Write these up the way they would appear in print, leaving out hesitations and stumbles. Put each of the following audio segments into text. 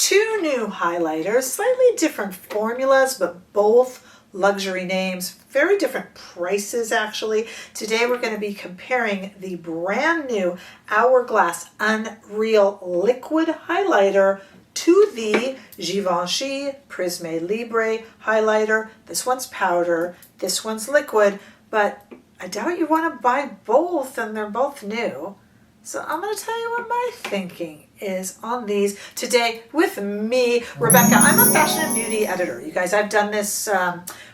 two new highlighters, slightly different formulas, but both luxury names, very different prices actually. Today we're going to be comparing the brand new Hourglass Unreal Liquid Highlighter to the Givenchy Prisme Libre highlighter. This one's powder, this one's liquid, but I doubt you want to buy both, and they're both new. So I'm going to tell you what my thinking is on these today with me, Rebecca. I'm a fashion and beauty editor. You guys, I've done this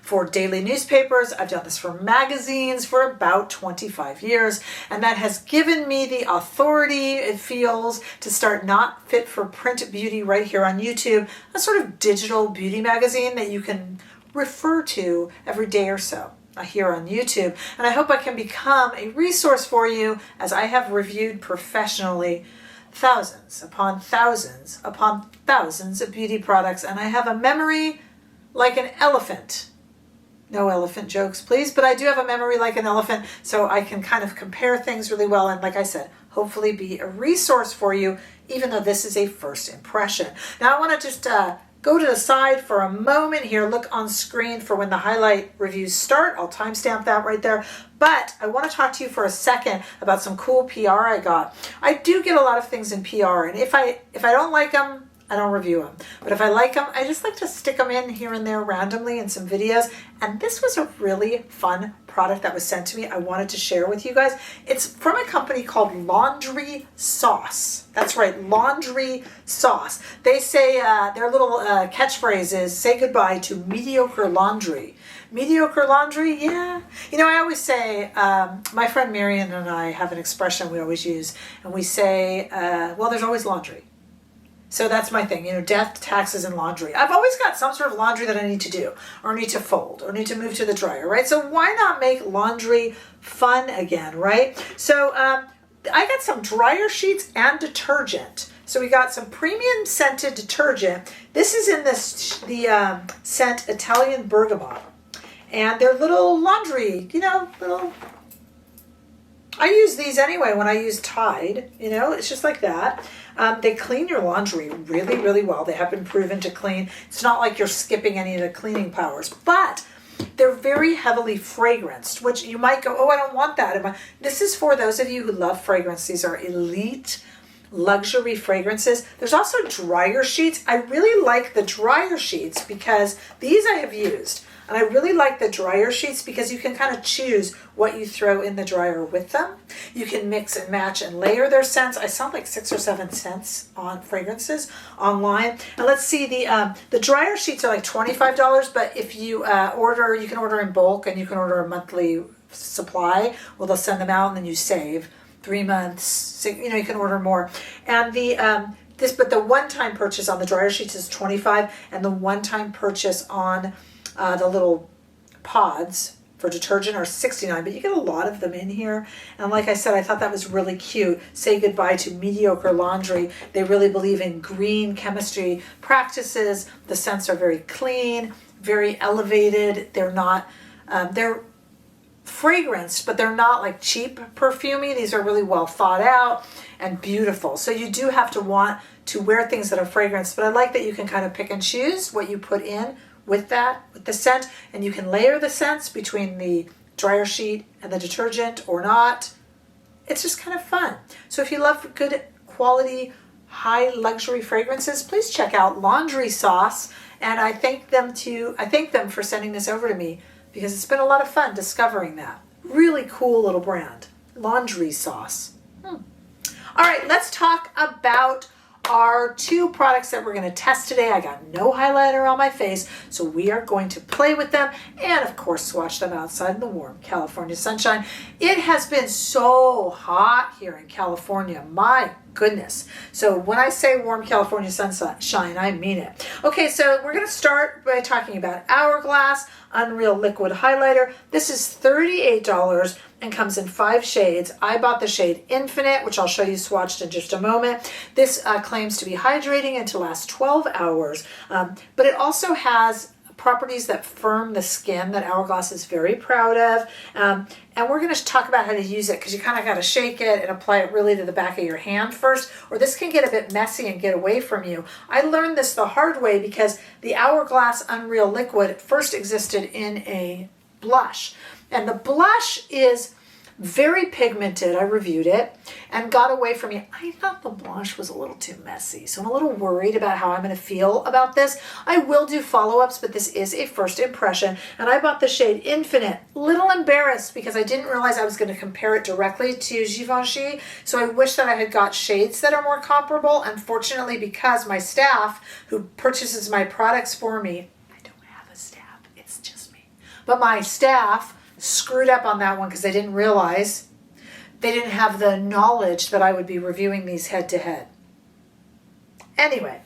for daily newspapers. I've done this for magazines for about 25 years. And that has given me the authority, it feels, to start Not Fit for Print Beauty right here on YouTube, a sort of digital beauty magazine that you can refer to every day or so here on YouTube. And I hope I can become a resource for you as I have reviewed professionally thousands upon thousands upon thousands of beauty products, and I have a memory like an elephant. No elephant jokes, please, but I do have a memory like an elephant, so I can kind of compare things really well, and like I said, hopefully be a resource for you, even though this is a first impression. Now I want to just go to the side for a moment here, look on screen for when the highlight reviews start. I'll timestamp that right there. But I want to talk to you for a second about some cool PR I got. I do get a lot of things in PR, and if I don't like them, I don't review them. But if I like them, I just like to stick them in here and there randomly in some videos. And this was a really fun product that was sent to me. I wanted to share with you guys. It's from a company called Laundry Sauce. That's right, Laundry Sauce. They say their little catchphrase is, say goodbye to mediocre laundry. Mediocre laundry, yeah. You know, I always say, my friend Marion and I have an expression we always use, and we say, well, there's always laundry. So that's my thing, you know, death, taxes, and laundry. I've always got some sort of laundry that I need to do, or need to fold, or need to move to the dryer, right? So why not make laundry fun again, right? So I got some dryer sheets and detergent. So we got some premium scented detergent. This is in the scent Italian Bergamot. And they're little laundry, you know, little... I use these anyway when I use Tide, you know, it's just like that. They clean your laundry really, really well. They have been proven to clean. It's not like you're skipping any of the cleaning powers, but they're very heavily fragranced, which you might go, oh, I don't want that. This is for those of you who love fragrance. These are elite luxury fragrances. There's also dryer sheets. I really like the dryer sheets because these I have used. And I really like the dryer sheets because you can kind of choose what you throw in the dryer with them. You can mix and match and layer their scents. I saw like 6 or 7 scents on fragrances online. And let's see, the dryer sheets are like $25, but if you order, you can order in bulk and you can order a monthly supply. Well, they'll send them out and then you save 3 months. You know, you can order more. And but the one-time purchase on the dryer sheets is $25, and the one-time purchase on the little pods for detergent are $69, but you get a lot of them in here. And like I said, I thought that was really cute. Say goodbye to mediocre laundry. They really believe in green chemistry practices. The scents are very clean, very elevated. They're not, they're fragranced, but they're not like cheap perfumey. These are really well thought out and beautiful. So you do have to want to wear things that are fragranced, but I like that you can kind of pick and choose what you put in with the scent, and you can layer the scents between the dryer sheet and the detergent or not. It's just kind of fun. So if you love good quality, high luxury fragrances, please check out Laundry Sauce. And I thank them for sending this over to me because it's been a lot of fun discovering that. Really cool little brand, Laundry Sauce. All right, let's talk about our 2 products that we're going to test today. I got no highlighter on my face, so we are going to play with them and of course swatch them outside in the warm California sunshine. It has been so hot here in California, my goodness. So when I say warm California sunshine, I mean it. Okay, so we're going to start by talking about Hourglass Unreal Liquid Highlighter. This is $38 and comes in 5 shades. I bought the shade Infinite, which I'll show you swatched in just a moment. This claims to be hydrating and to last 12 hours, but it also has properties that firm the skin that Hourglass is very proud of. And we're going to talk about how to use it, because you kind of got to shake it and apply it really to the back of your hand first, or this can get a bit messy and get away from you. I learned this the hard way because the Hourglass Unreal Liquid first existed in a blush. And the blush is very pigmented. I reviewed it and got away from me. I thought the blush was a little too messy, so I'm a little worried about how I'm going to feel about this. I will do follow-ups, but this is a first impression, and I bought the shade Infinite. Little embarrassed because I didn't realize I was going to compare it directly to Givenchy, so I wish that I had got shades that are more comparable. Unfortunately, because my staff, who purchases my products for me, I don't have a staff, it's just me, but my staff screwed up on that one because they didn't realize, they didn't have the knowledge that I would be reviewing these head to head. Anyway,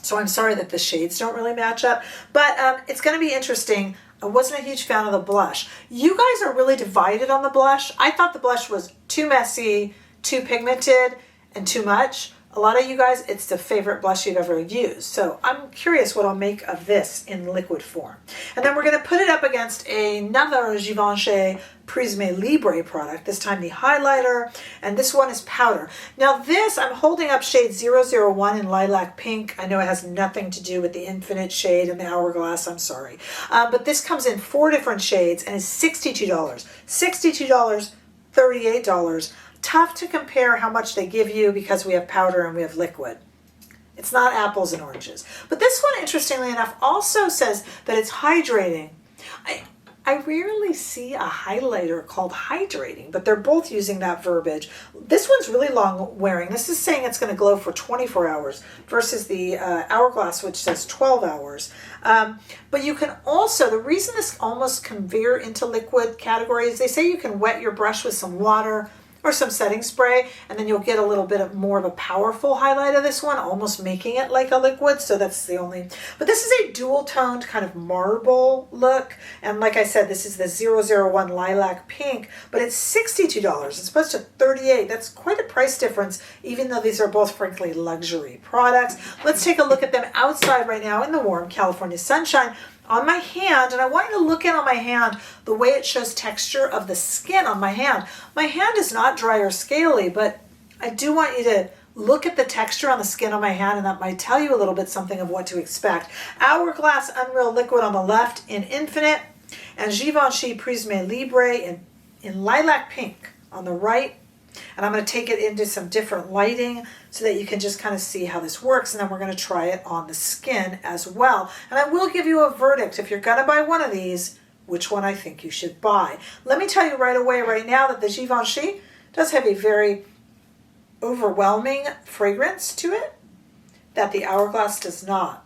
so I'm sorry that the shades don't really match up, but it's going to be interesting. I wasn't a huge fan of the blush. You guys are really divided on the blush. I thought the blush was too messy, too pigmented, and too much. A lot of you guys, it's the favorite blush you've ever used. So I'm curious what I'll make of this in liquid form. And then we're going to put it up against another Givenchy Prisme Libre product, this time the highlighter, and this one is powder. Now this, I'm holding up shade 001 in Lilac Pink. I know it has nothing to do with the Infinite shade and the Hourglass, I'm sorry. But this comes in 4 different shades and is $62. $62, $38. Tough to compare how much they give you because we have powder and we have liquid. It's not apples and oranges. But this one, interestingly enough, also says that it's hydrating. I rarely see a highlighter called hydrating, but they're both using that verbiage. This one's really long wearing. This is saying it's going to glow for 24 hours versus the Hourglass, which says 12 hours. But you can also, the reason this almost can veer into liquid category is they say you can wet your brush with some water or some setting spray, and then you'll get a little bit of more of a powerful highlight of this one, almost making it like a liquid. So that's the only, but this is a dual toned kind of marble look. And like I said, this is the 001 Lilac Pink, but it's $62 as opposed to $38. That's quite a price difference, even though these are both frankly luxury products. Let's take a look at them outside right now in the warm California sunshine. On my hand, and I want you to look in on my hand the way it shows texture of the skin on my hand. My hand is not dry or scaly, but I do want you to look at the texture on the skin on my hand, and that might tell you a little bit something of what to expect. Hourglass Unreal Liquid on the left in Infinite, and Givenchy Prisme Libre in Lilac Pink on the right. And I'm going to take it into some different lighting so that you can just kind of see how this works. And then we're going to try it on the skin as well. And I will give you a verdict. If you're going to buy one of these, which one I think you should buy. Let me tell you right away, right now, that the Givenchy does have a very overwhelming fragrance to it that the Hourglass does not.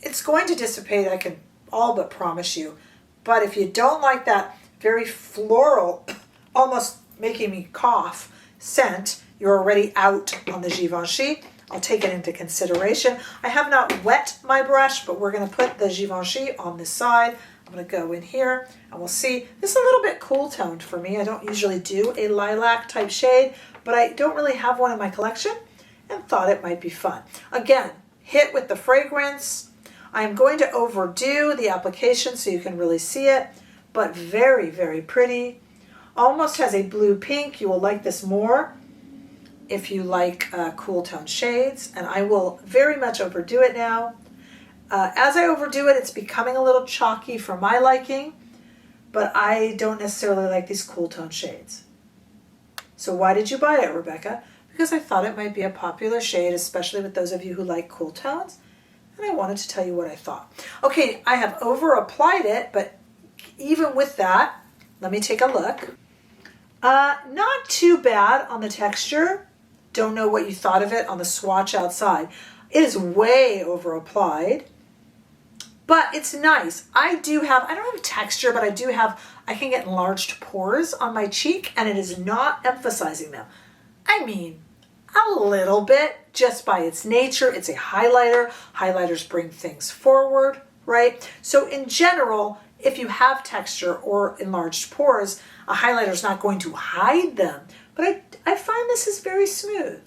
It's going to dissipate, I can all but promise you. But if you don't like that very floral, almost making me cough scent, you're already out on the Givenchy. I'll take it into consideration. I have not wet my brush, but we're going to put the Givenchy on this side. I'm going to go in here and we'll see. This is a little bit cool toned for me. I don't usually do a lilac type shade, but I don't really have one in my collection and thought it might be fun. Again, hit with the fragrance. I'm going to overdo the application so you can really see it, but very, very pretty. Almost has a blue pink. You will like this more if you like cool tone shades, and I will very much overdo it now. As I overdo it, it's becoming a little chalky for my liking, but I don't necessarily like these cool tone shades. So why did you buy it, Rebecca? Because I thought it might be a popular shade, especially with those of you who like cool tones, and I wanted to tell you what I thought. Okay, I have over applied it, but even with that, let me take a look. Not too bad on the texture. Don't know what you thought of it on the swatch outside. It is way over applied, but it's nice. I don't have texture, but I can get enlarged pores on my cheek, and it is not emphasizing them. I mean, a little bit, just by its nature. It's a highlighter. Highlighters bring things forward, right? So in general, if you have texture or enlarged pores, a highlighter is not going to hide them. But I find this is very smooth.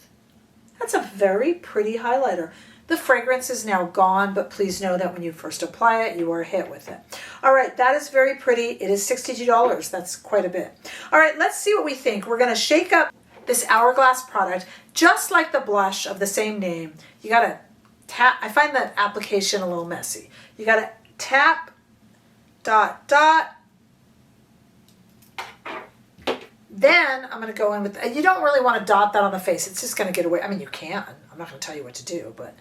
That's a very pretty highlighter. The fragrance is now gone, but please know that when you first apply it, you are hit with it. All right, that is very pretty. It is $62. That's quite a bit. All right, let's see what we think. We're going to shake up this Hourglass product, just like the blush of the same name. You got to tap. I find that application a little messy. You got to tap, dot, dot. Then I'm going to go in with, you don't really want to dot that on the face. It's just going to get away. I mean, you can. I'm not going to tell you what to do, but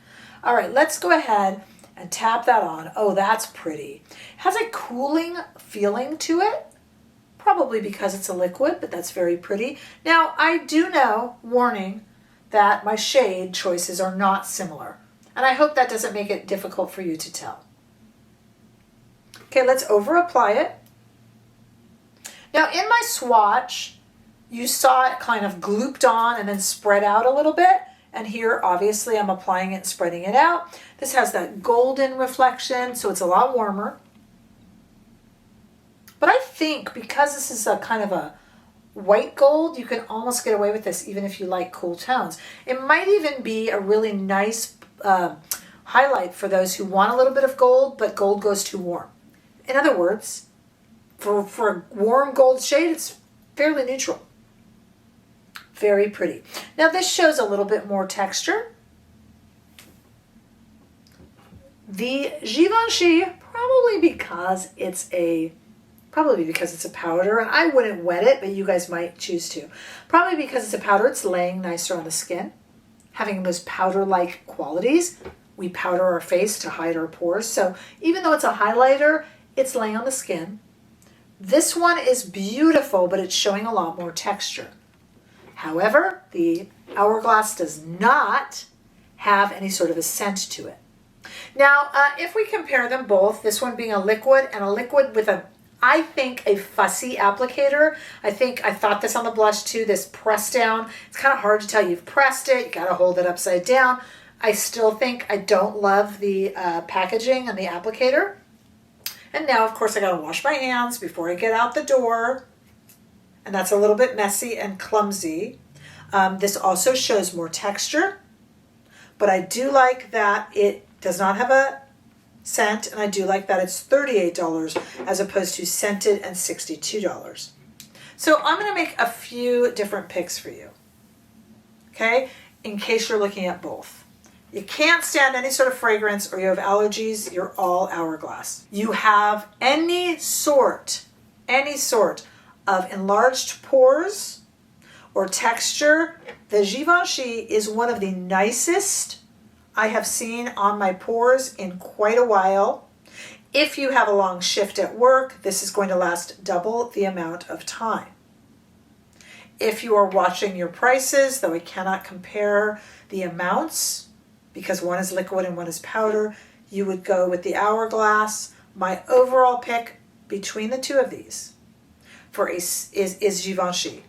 all right, let's go ahead and tap that on. Oh, that's pretty. It has a cooling feeling to it, probably because it's a liquid, but that's very pretty. Now, I do know, warning, that my shade choices are not similar, and I hope that doesn't make it difficult for you to tell. Okay, let's over apply it. Now, in my swatch, you saw it kind of glooped on and then spread out a little bit. And here, obviously, I'm applying it and spreading it out. This has that golden reflection, so it's a lot warmer. But I think because this is a kind of a white gold, you can almost get away with this even if you like cool tones. It might even be a really nice highlight for those who want a little bit of gold, but gold goes too warm. In other words, for a warm gold shade, it's fairly neutral. Very pretty. Now this shows a little bit more texture. The Givenchy, probably because it's a powder, and I wouldn't wet it, but you guys might choose to. Probably because it's a powder, it's laying nicer on the skin, having those powder-like qualities. We powder our face to hide our pores, so even though it's a highlighter, it's laying on the skin. This one is beautiful, but it's showing a lot more texture. However, the Hourglass does not have any sort of a scent to it. Now, if we compare them both, this one being a liquid and a liquid with I think a fussy applicator. I thought this on the blush too, this press down. It's kind of hard to tell. You've pressed it, you gotta hold it upside down. I still think I don't love the packaging and the applicator. And now, of course, I gotta wash my hands before I get out the door. And that's a little bit messy and clumsy. This also shows more texture, but I do like that it does not have a scent, and I do like that it's $38 as opposed to scented and $62. So I'm going to make a few different picks for you, okay, in case you're looking at both. You can't stand any sort of fragrance or you have allergies, you're all Hourglass. You have any sort of enlarged pores or texture, the Givenchy is one of the nicest I have seen on my pores in quite a while. If you have a long shift at work, this is going to last double the amount of time. If you are watching your prices, though I cannot compare the amounts because one is liquid and one is powder, you would go with the Hourglass. My overall pick between the two of these is Givenchy.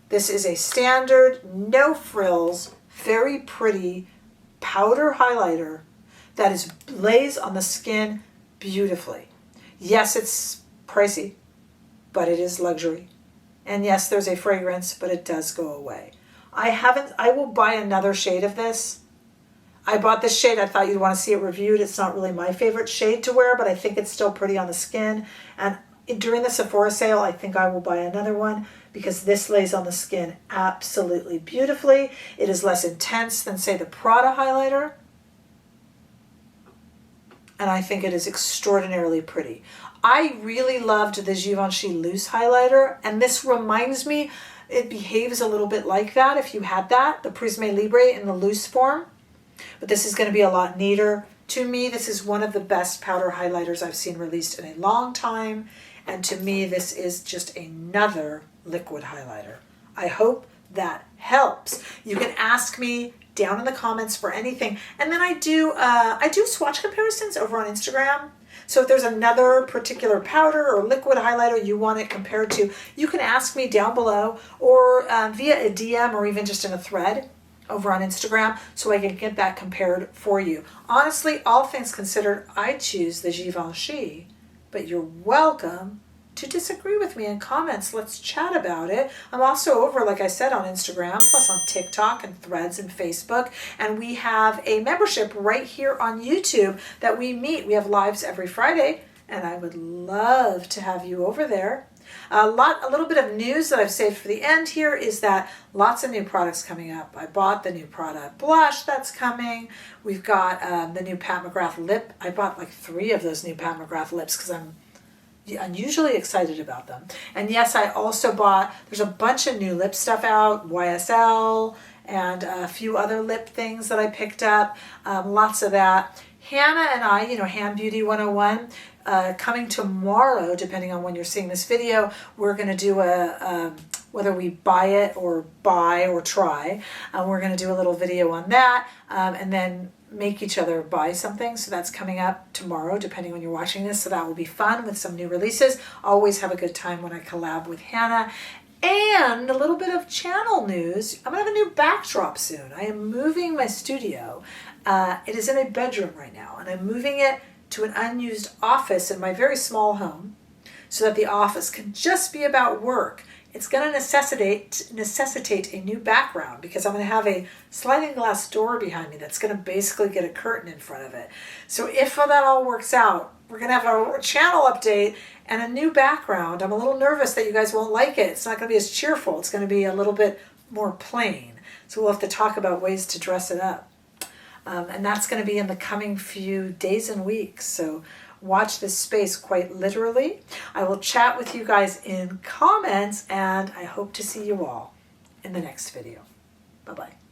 This is a standard, no frills, very pretty powder highlighter that lays on the skin beautifully. Yes, it's pricey, but it is luxury. And yes, there's a fragrance, but it does go away. I will buy another shade of this. I bought this shade. I thought you'd want to see it reviewed. It's not really my favorite shade to wear, but I think it's still pretty on the skin. And during the Sephora sale, I think I will buy another one because this lays on the skin absolutely beautifully. It is less intense than, say, the Prada highlighter. And I think it is extraordinarily pretty. I really loved the Givenchy loose highlighter, and this reminds me, it behaves a little bit like that if you had that, the Prisme Libre in the loose form. But this is going to be a lot neater. To me, this is one of the best powder highlighters I've seen released in a long time. And to me, this is just another liquid highlighter. I hope that helps. You can ask me down in the comments for anything. And then I do swatch comparisons over on Instagram. So if there's another particular powder or liquid highlighter you want it compared to, you can ask me down below or via a DM or even just in a thread over on Instagram so I can get that compared for you. Honestly, all things considered, I choose the Givenchy, but you're welcome to disagree with me in comments. Let's chat about it. I'm also over, like I said, on Instagram, plus on TikTok and Threads and Facebook. And we have a membership right here on YouTube that we meet. We have lives every Friday, and I would love to have you over there. A little bit of news that I've saved for the end here is that lots of new products coming up. I bought the new product blush that's coming. We've got the new Pat McGrath lip. I bought like 3 of those new Pat McGrath lips because I'm unusually excited about them. And yes, I also bought, there's a bunch of new lip stuff out, YSL, and a few other lip things that I picked up, lots of that. Hannah and I, Hand Beauty 101, coming tomorrow, depending on when you're seeing this video, we're going to do whether we buy it or buy or try, we're going to do a little video on that, and then make each other buy something. So that's coming up tomorrow, depending when you're watching this. So that will be fun with some new releases. Always have a good time when I collab with Hannah. And a little bit of channel news. I'm going to have a new backdrop soon. I am moving my studio. It is in a bedroom right now, and I'm moving it to an unused office in my very small home so that the office can just be about work. It's going to necessitate a new background because I'm going to have a sliding glass door behind me that's going to basically get a curtain in front of it. So if that all works out, we're going to have a channel update and a new background. I'm a little nervous that you guys won't like it. It's not going to be as cheerful. It's going to be a little bit more plain. So we'll have to talk about ways to dress it up. And that's going to be in the coming few days and weeks. So watch this space quite literally. I will chat with you guys in comments, and I hope to see you all in the next video. Bye-bye.